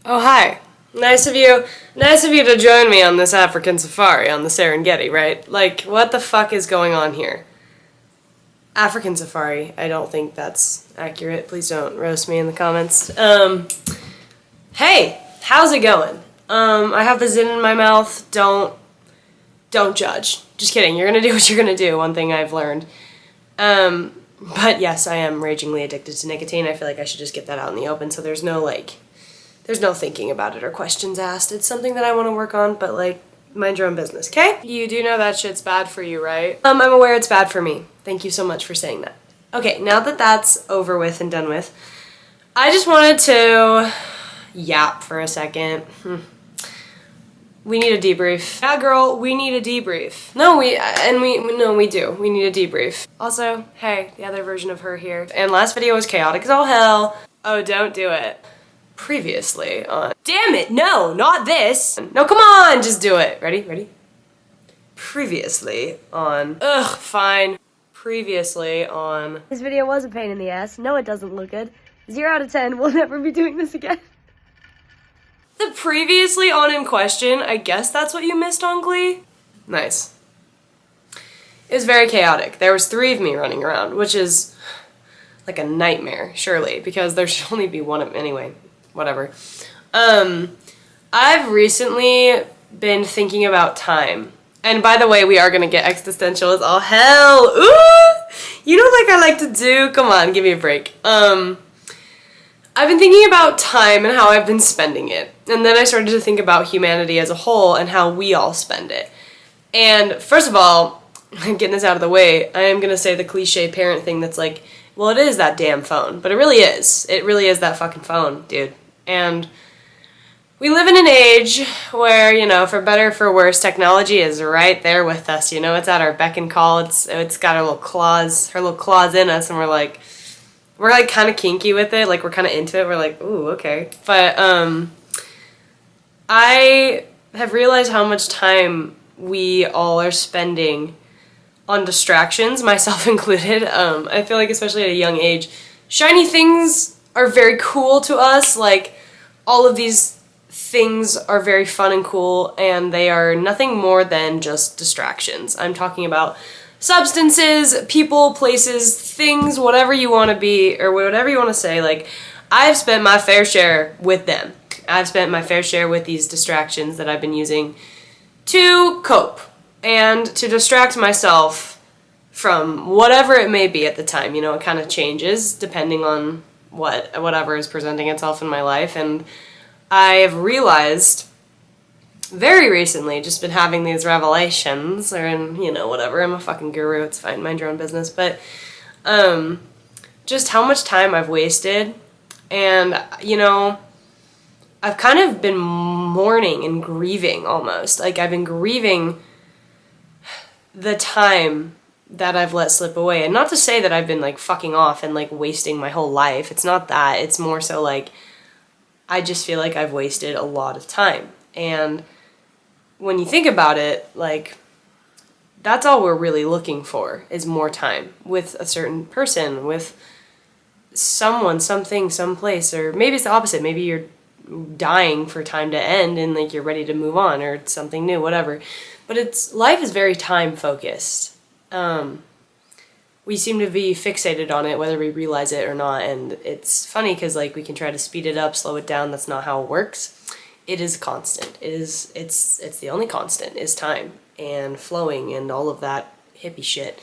Oh, hi. Nice of you to join me on this African safari on the Serengeti, right? Like, what the fuck is going on here? African safari, I don't think that's accurate. Please don't roast me in the comments. Hey, how's it going? I have the zin in my mouth. Don't judge. Just kidding. You're gonna do what you're gonna do, one thing I've learned. But yes, I am ragingly addicted to nicotine. I feel like I should just get that out in the open so there's no thinking about it or questions asked. It's something that I want to work on, but like, mind your own business, okay? You do know that shit's bad for you, right? I'm aware it's bad for me. Thank you so much for saying that. Okay, now that that's over with and done with, I just wanted to yap for a second. We need a debrief. Yeah, girl, we need a debrief. No, we do. We need a debrief. Also, hey, the other version of her here. And last video was chaotic as all hell. Oh, don't do it. Previously on... Damn it, no, not this! No, come on, just do it. Ready? Previously on... Ugh, fine. Previously on... This video was a pain in the ass. No, it doesn't look good. 0 out of 10, we'll never be doing this again. The previously on in question, I guess that's what you missed on Glee? Nice. It was very chaotic. There was 3 of me running around, which is like a nightmare, surely, because there should only be one of... Anyway, whatever. I've recently been thinking about time. And by the way, we are gonna get existential as all hell. Ooh! You know, like I like to do? Come on, give me a break. I've been thinking about time and how I've been spending it. And then I started to think about humanity as a whole and how we all spend it. And first of all, getting this out of the way, I am gonna say the cliche parent thing that's like, well, it is that damn phone. But it really is. It really is that fucking phone, dude. And we live in an age where, you know, for better or for worse, technology is right there with us. You know, it's at our beck and call. It's got our little claws in us, and we're like kind of kinky with it. Like, we're kind of into it. We're like, ooh, okay. But I have realized how much time we all are spending on distractions, myself included. I feel like, especially at a young age, shiny things are very cool to us. Like, all of these things are very fun and cool, and they are nothing more than just distractions. I'm talking about substances, people, places, things, whatever you want to be, or whatever you want to say. Like, I've spent my fair share with them. I've spent my fair share with these distractions that I've been using to cope and to distract myself from whatever it may be at the time. You know, it kind of changes depending on whatever is presenting itself in my life. And I have realized very recently, just been having these revelations, or you know, whatever, I'm a fucking guru, it's fine, mind your own business, but just how much time I've wasted. And, you know, I've kind of been mourning and grieving almost. Like, I've been grieving the time that I've let slip away. And not to say that I've been, like, fucking off and, like, wasting my whole life. It's not that. It's more so, like, I just feel like I've wasted a lot of time. And when you think about it, like, that's all we're really looking for, is more time with a certain person, with someone, something, someplace. Or maybe it's the opposite. Maybe you're dying for time to end and, like, you're ready to move on or something new, whatever. But life is very time focused. We seem to be fixated on it, whether we realize it or not, and it's funny because, like, we can try to speed it up, slow it down. That's not how it works. It is constant. It's the only constant is time and flowing and all of that hippie shit.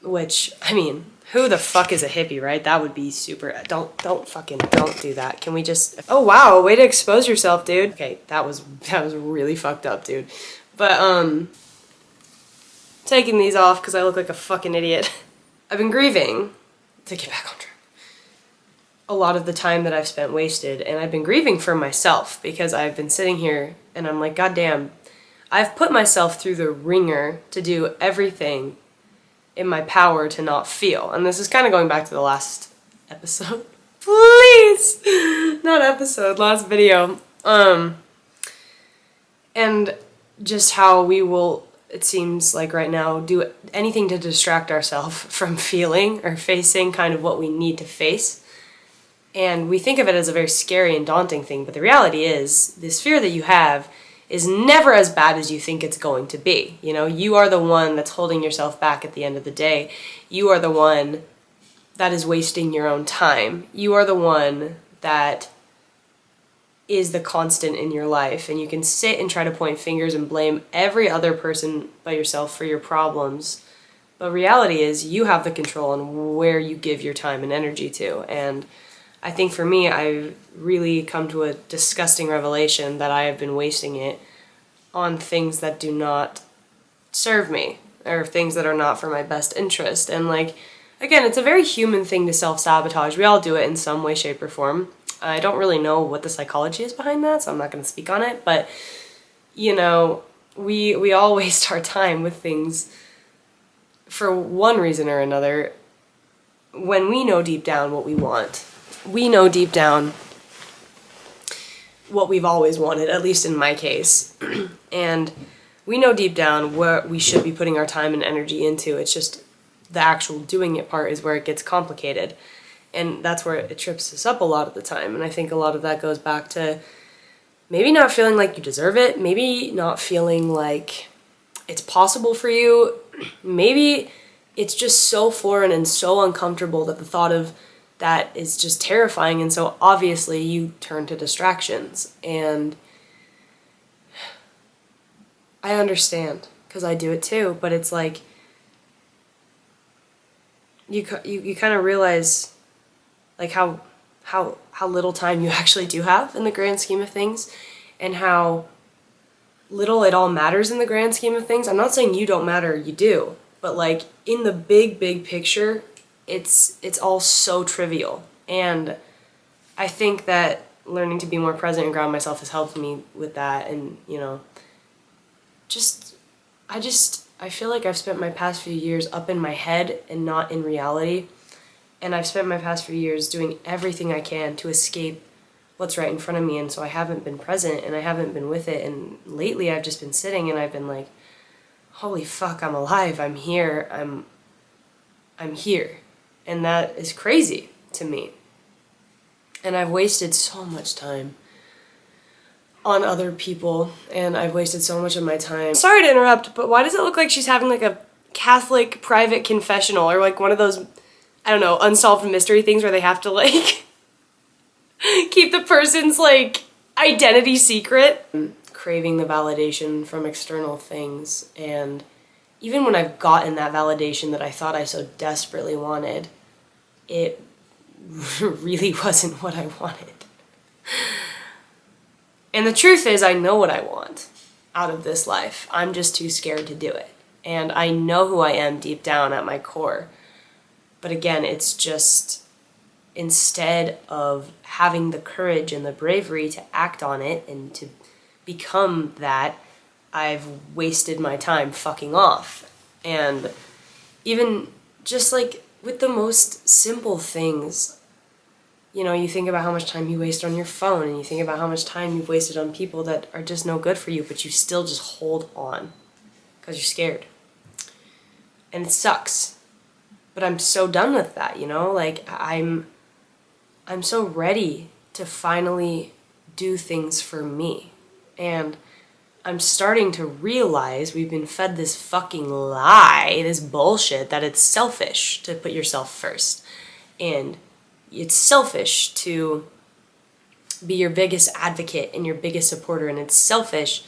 Which, I mean, who the fuck is a hippie, right? That would be super... Don't do that. Can we just... Oh, wow, way to expose yourself, dude. Okay, that was really fucked up, dude. But, taking these off because I look like a fucking idiot. I've been grieving, to get back on track, a lot of the time that I've spent wasted, and I've been grieving for myself because I've been sitting here and I'm like, God damn, I've put myself through the ringer to do everything in my power to not feel. And this is kind of going back to the last episode. Please! Not episode, last video. And just how we will, it seems like right now, do anything to distract ourselves from feeling or facing kind of what we need to face. And we think of it as a very scary and daunting thing, but the reality is, this fear that you have is never as bad as you think it's going to be. You know, you are the one that's holding yourself back at the end of the day. You are the one that is wasting your own time. You are the one that is the constant in your life, and you can sit and try to point fingers and blame every other person but yourself for your problems. But reality is, you have the control on where you give your time and energy to. And I think for me, I've really come to a disgusting revelation that I have been wasting it on things that do not serve me, or things that are not for my best interest. And like, again, it's a very human thing to self-sabotage. We all do it in some way, shape, or form. I don't really know what the psychology is behind that, so I'm not going to speak on it. But, you know, we all waste our time with things for one reason or another when we know deep down what we want. We know deep down what we've always wanted, at least in my case. And we know deep down what we should be putting our time and energy into. It's just the actual doing it part is where it gets complicated. And that's where it trips us up a lot of the time. And I think a lot of that goes back to maybe not feeling like you deserve it, maybe not feeling like it's possible for you. Maybe it's just so foreign and so uncomfortable that the thought of that is just terrifying, and so obviously you turn to distractions. And I understand, because I do it too, but it's like you kind of realize like how little time you actually do have in the grand scheme of things, and how little it all matters in the grand scheme of things. I'm not saying you don't matter, you do, but like in the big picture, it's all so trivial. And I think that learning to be more present and ground myself has helped me with that. And, you know, I feel like I've spent my past few years up in my head and not in reality. And I've spent my past few years doing everything I can to escape what's right in front of me. And so I haven't been present and I haven't been with it. And lately I've just been sitting and I've been like, holy fuck, I'm alive. I'm here. I'm here. And that is crazy to me. And I've wasted so much time on other people, and I've wasted so much of my time. Sorry to interrupt, but why does it look like she's having like a Catholic private confessional, or like one of those, I don't know, unsolved mystery things where they have to like keep the person's like identity secret? I'm craving the validation from external things, and even when I've gotten that validation that I thought I so desperately wanted, it really wasn't what I wanted. And the truth is, I know what I want out of this life. I'm just too scared to do it. And I know who I am deep down at my core. But again, it's just, instead of having the courage and the bravery to act on it and to become that, I've wasted my time fucking off. And even just like with the most simple things, you know, you think about how much time you waste on your phone, and you think about how much time you've wasted on people that are just no good for you, but you still just hold on because you're scared. And it sucks. But I'm so done with that, you know? Like, I'm so ready to finally do things for me. And I'm starting to realize we've been fed this fucking lie, this bullshit, that it's selfish to put yourself first. And it's selfish to be your biggest advocate and your biggest supporter. And it's selfish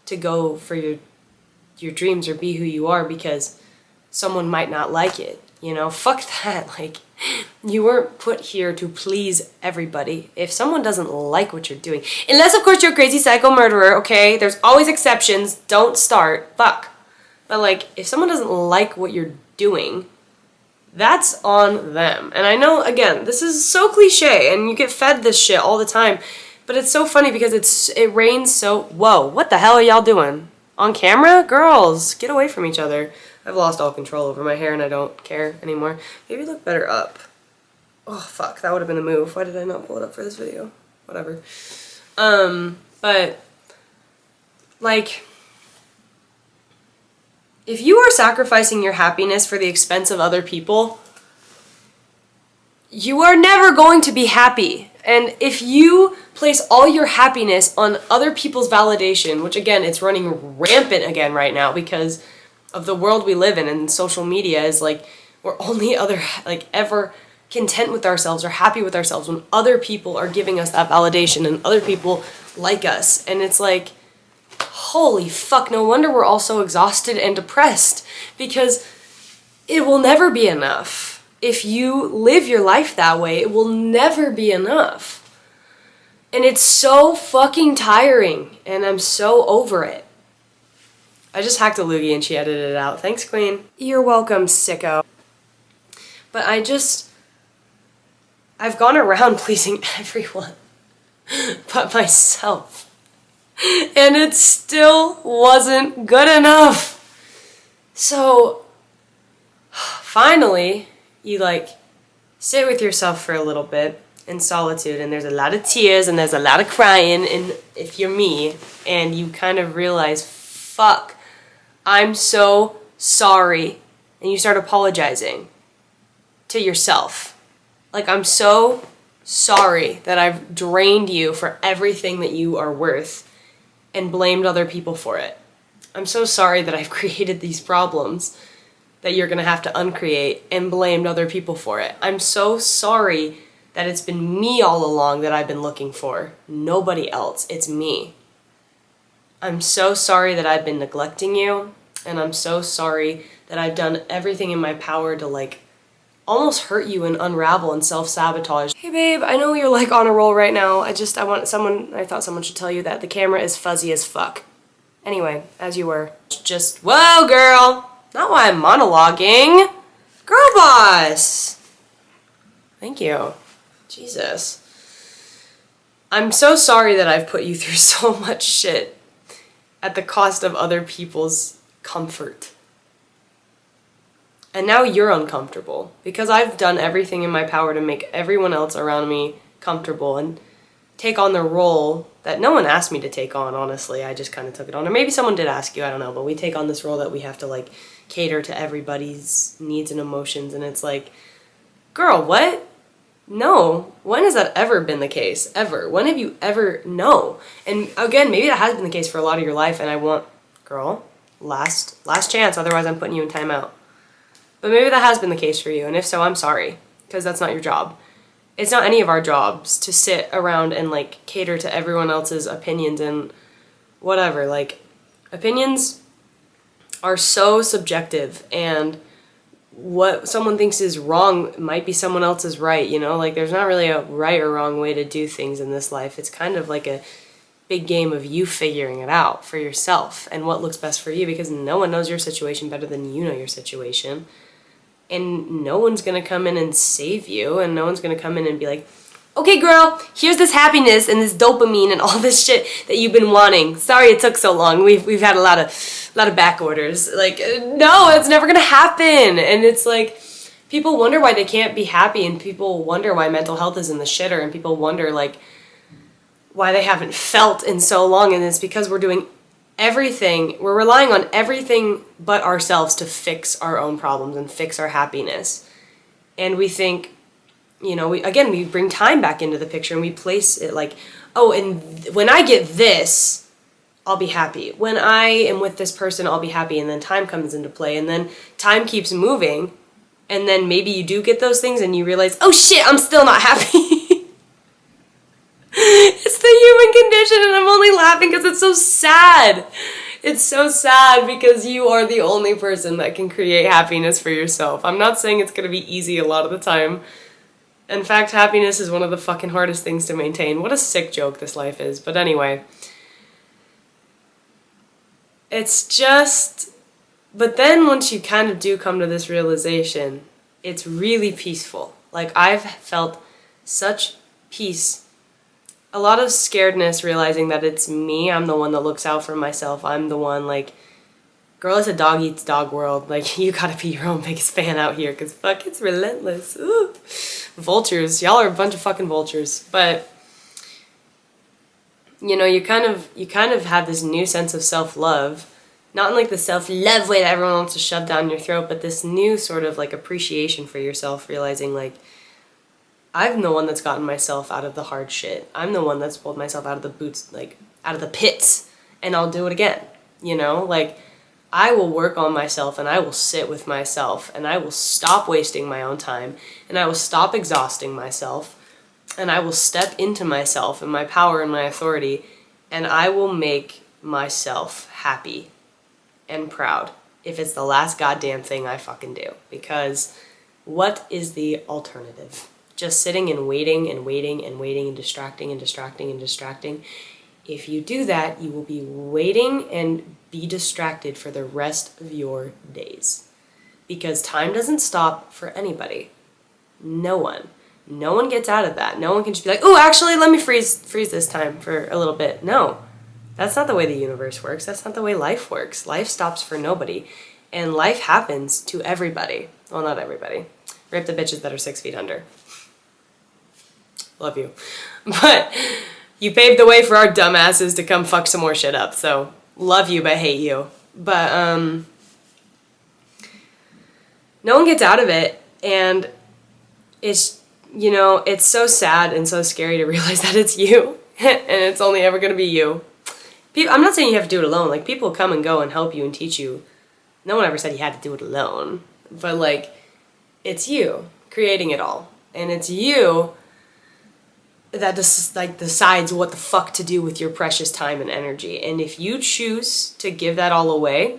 to go for your dreams or be who you are because someone might not like it. You know, fuck that. Like, you weren't put here to please everybody. If someone doesn't like what you're doing, unless of course you're a crazy psycho murderer, okay? There's always exceptions. Don't start. Fuck. But like, if someone doesn't like what you're doing, that's on them. And I know, again, this is so cliche and you get fed this shit all the time, but it's so funny because it rains so... Whoa, what the hell are y'all doing? On camera? Girls, get away from each other. I've lost all control over my hair and I don't care anymore. Maybe look better up. Oh, fuck, that would have been the move. Why did I not pull it up for this video? Whatever. But, like, if you are sacrificing your happiness for the expense of other people, you are never going to be happy. And if you place all your happiness on other people's validation, which again, it's running rampant again right now because of the world we live in, and social media is like, we're only ever content with ourselves or happy with ourselves when other people are giving us that validation and other people like us. And it's like, holy fuck, no wonder we're all so exhausted and depressed, because it will never be enough. If you live your life that way, it will never be enough. And it's so fucking tiring, and I'm so over it. I just hacked a loogie and she edited it out. Thanks, Queen. You're welcome, sicko. But I've gone around pleasing everyone but myself. And it still wasn't good enough. So, finally, you sit with yourself for a little bit in solitude, and there's a lot of tears and there's a lot of crying, and if you're me, and you kind of realize, fuck, I'm so sorry, and you start apologizing to yourself. I'm so sorry that I've drained you for everything that you are worth and blamed other people for it. I'm so sorry that I've created these problems that you're gonna have to uncreate and blamed other people for it. I'm so sorry that it's been me all along that I've been looking for. Nobody else, it's me. I'm so sorry that I've been neglecting you, and I'm so sorry that I've done everything in my power to almost hurt you and unravel and self-sabotage. Hey babe, I know you're on a roll right now. I thought someone should tell you that the camera is fuzzy as fuck. Anyway, as you were. Just, whoa girl! Not why I'm monologuing. Girl boss! Thank you. Jesus. I'm so sorry that I've put you through so much shit at the cost of other people's comfort. And now you're uncomfortable because I've done everything in my power to make everyone else around me comfortable and take on the role that no one asked me to take on, honestly. I just kind of took it on. Or maybe someone did ask you, I don't know, but we take on this role that we have to cater to everybody's needs and emotions, and it's girl, what? No. When has that ever been the case? Ever? When have you ever? No. And again, maybe that has been the case for a lot of your life, and I want, girl, last chance, otherwise I'm putting you in timeout. But maybe that has been the case for you, and if so, I'm sorry, because that's not your job. It's not any of our jobs to sit around and cater to everyone else's opinions and whatever. Opinions are so subjective, and what someone thinks is wrong might be someone else's right, there's not really a right or wrong way to do things in this life. It's kind of a big game of you figuring it out for yourself and what looks best for you, because no one knows your situation better than you know your situation. And no one's gonna come in and save you, and no one's gonna come in and be like, okay girl, here's this happiness and this dopamine and all this shit that you've been wanting. Sorry it took so long. We've had a lot of back orders. No, it's never gonna happen. And it's people wonder why they can't be happy, and people wonder why mental health is in the shitter, and people wonder why they haven't felt in so long, and it's because we're relying on everything but ourselves to fix our own problems and fix our happiness. And we think, we bring time back into the picture, and we place it when I get this, I'll be happy. When I am with this person, I'll be happy. And then time comes into play, and then time keeps moving, and then maybe you do get those things and you realize, oh shit, I'm still not happy. It's the human condition, and I'm only laughing because it's so sad. It's so sad because you are the only person that can create happiness for yourself. I'm not saying it's going to be easy a lot of the time. In fact, happiness is one of the fucking hardest things to maintain. What a sick joke this life is. But anyway. It's just... But then once you kind of do come to this realization, it's really peaceful. I've felt such peace. A lot of scaredness, realizing that it's me. I'm the one that looks out for myself. I'm the one, girl, it's a dog eats dog world. You gotta be your own biggest fan out here, because fuck, it's relentless. Ooh. Vultures. Y'all are a bunch of fucking vultures. But, you kind of have this new sense of self-love. Not in the self-love way that everyone wants to shove down your throat, but this new sort of appreciation for yourself, realizing I'm the one that's gotten myself out of the hard shit. I'm the one that's pulled myself out of the boots, like out of the pits, and I'll do it again. You know, like I will work on myself and I will sit with myself and I will stop wasting my own time and I will stop exhausting myself and I will step into myself and my power and my authority and I will make myself happy and proud if it's the last goddamn thing I fucking do. Because what is the alternative? Just sitting and waiting and waiting and waiting and distracting and distracting and distracting. If you do that, you will be waiting and be distracted for the rest of your days. Because time doesn't stop for anybody. No one. No one gets out of that. No one can just be like, oh, actually, let me freeze this time for a little bit. No. That's not the way the universe works. That's not the way life works. Life stops for nobody. And life happens to everybody. Well, not everybody. Rip the bitches that are 6 feet under. Love you. But you paved the way for our dumbasses to come fuck some more shit up. So, love you, but hate you. But, no one gets out of it. And it's, you know, it's so sad and so scary to realize that it's you. And it's only ever going to be you. I'm not saying you have to do it alone. Like, people come and go and help you and teach you. No one ever said you had to do it alone. But, like, it's you creating it all. And it's you that just, like, decides what the fuck to do with your precious time and energy. And if you choose to give that all away,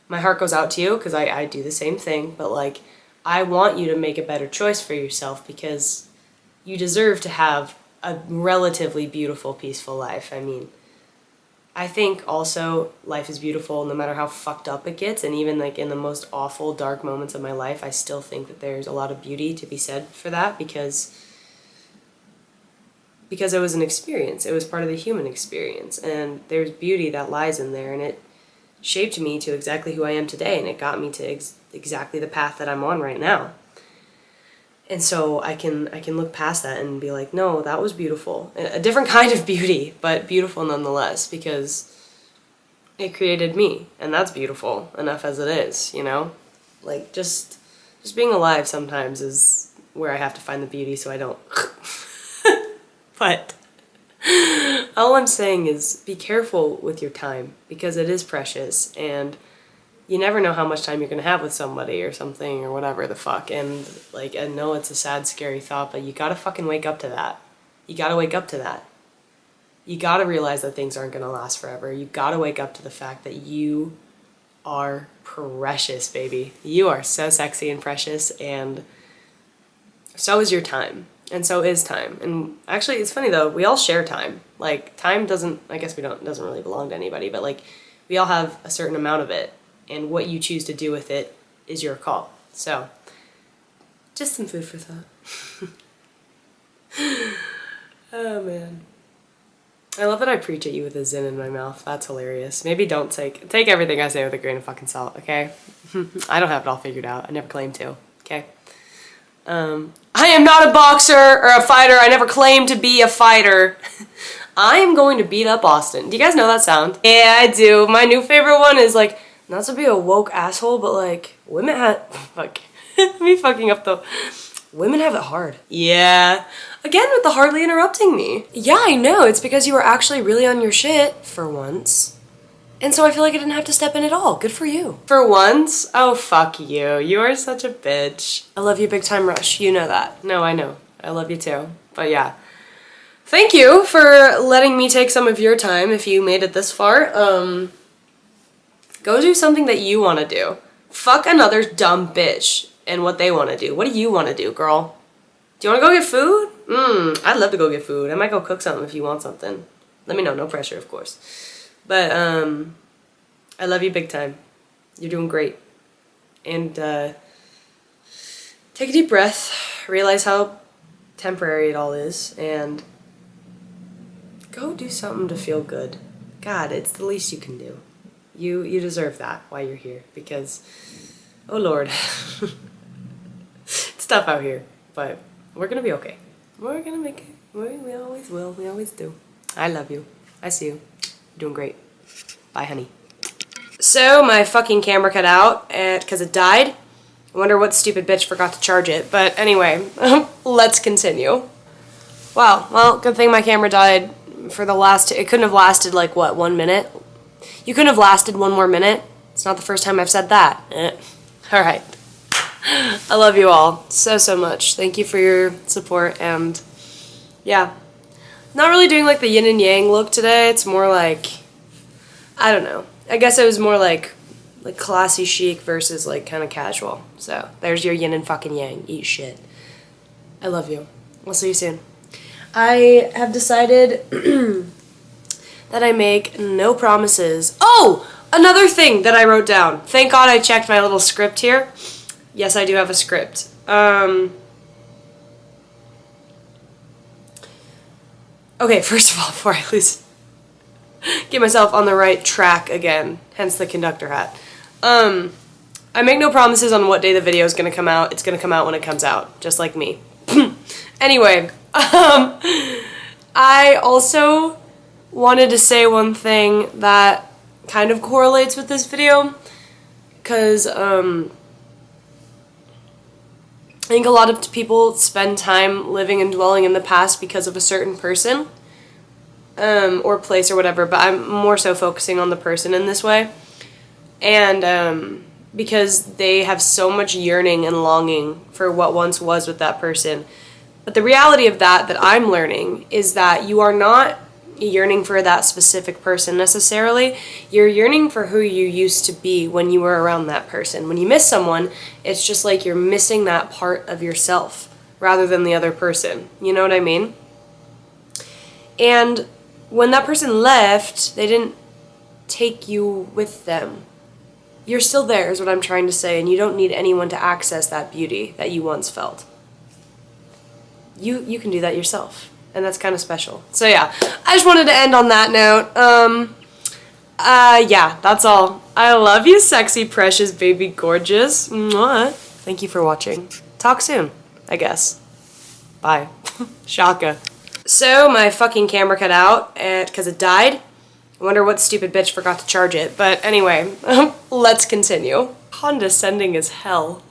my heart goes out to you because I do the same thing. But, like, I want you to make a better choice for yourself because you deserve to have a relatively beautiful, peaceful life. I mean, I think also life is beautiful no matter how fucked up it gets, and even like in the most awful, dark moments of my life, I still think that there's a lot of beauty to be said for that because it was an experience. It was part of the human experience, and there's beauty that lies in there, and it shaped me to exactly who I am today, and it got me to exactly the path that I'm on right now. And so I can look past that and be like, no, that was beautiful. A different kind of beauty, but beautiful nonetheless, because it created me, and that's beautiful enough as it is, you know? Like, just being alive sometimes is where I have to find the beauty so I don't. But all I'm saying is be careful with your time, because it is precious, and you never know how much time you're going to have with somebody or something or whatever the fuck. And, like, I know it's a sad, scary thought, but you gotta fucking wake up to that. You gotta wake up to that. You gotta realize that things aren't going to last forever. You gotta wake up to the fact that you are precious, baby. You are so sexy and precious, and so is your time. And so is time. And actually, it's funny though, we all share time. Like, time doesn't really belong to anybody, but, like, we all have a certain amount of it. And what you choose to do with it is your call. So, just some food for thought. Oh, man. I love that I preach at you with a zin in my mouth. That's hilarious. Maybe don't take everything I say with a grain of fucking salt, okay? I don't have it all figured out. I never claimed to, okay? I am not a boxer or a fighter. I never claimed to be a fighter. I am going to beat up Austin. Do you guys know that sound? Yeah, I do. My new favorite one is, like, not to be a woke asshole, but, like, women have, fuck, me fucking up though. Women have it hard. Yeah. Again with the hardly interrupting me. Yeah, I know. It's because you were actually really on your shit for once. And so I feel like I didn't have to step in at all. Good for you. For once? Oh, fuck you. You are such a bitch. I love you, Big Time Rush. You know that. No, I know. I love you too. But yeah. Thank you for letting me take some of your time if you made it this far. Go do something that you want to do. Fuck another dumb bitch and what they want to do. What do you want to do, girl? Do you want to go get food? I'd love to go get food. I might go cook something if you want something. Let me know. No pressure, of course. But, I love you big time. You're doing great. And, take a deep breath. Realize how temporary it all is. And go do something to feel good. God, it's the least you can do. You deserve that while you're here, because, oh Lord, it's tough out here, but we're gonna be okay. We're gonna make it. We always will. We always do. I love you. I see you. You're doing great. Bye, honey. So my fucking camera cut out because it died. I wonder what stupid bitch forgot to charge it. But anyway, let's continue. Wow, well, good thing my camera died for the last... It couldn't have lasted, like, what, 1 minute? You couldn't have lasted 1 more minute? It's not the first time I've said that. Alright. I love you all so, so much. Thank you for your support, and yeah. Not really doing, like, the yin and yang look today. It's more like... I don't know. I guess it was more like classy chic versus, like, kind of casual. So, there's your yin and fucking yang. Eat shit. I love you. I'll see you soon. I have decided that I make no promises. Oh! Another thing that I wrote down. Thank God I checked my little script here. Yes, I do have a script. Okay, first of all, before I get myself on the right track again, hence the conductor hat. I make no promises on what day the video is going to come out. It's going to come out when it comes out, just like me. Anyway, I also wanted to say one thing that kind of correlates with this video, because I think a lot of people spend time living and dwelling in the past because of a certain person or place or whatever, but I'm more so focusing on the person in this way, and because they have so much yearning and longing for what once was with that person. But the reality of that I'm learning is that you are not yearning for that specific person necessarily. You're yearning for who you used to be when you were around that person. When you miss someone, it's just like you're missing that part of yourself rather than the other person. You know what I mean? And when that person left, they didn't take you with them. You're still there is what I'm trying to say, and you don't need anyone to access that beauty that you once felt. You can do that yourself. And that's kind of special. So yeah, I just wanted to end on that note. Yeah, that's all. I love you, sexy, precious, baby, gorgeous. Mwah. Thank you for watching. Talk soon, I guess. Bye. Shaka. So, my fucking camera cut out because it died. I wonder what stupid bitch forgot to charge it. But anyway, let's continue. Condescending as hell.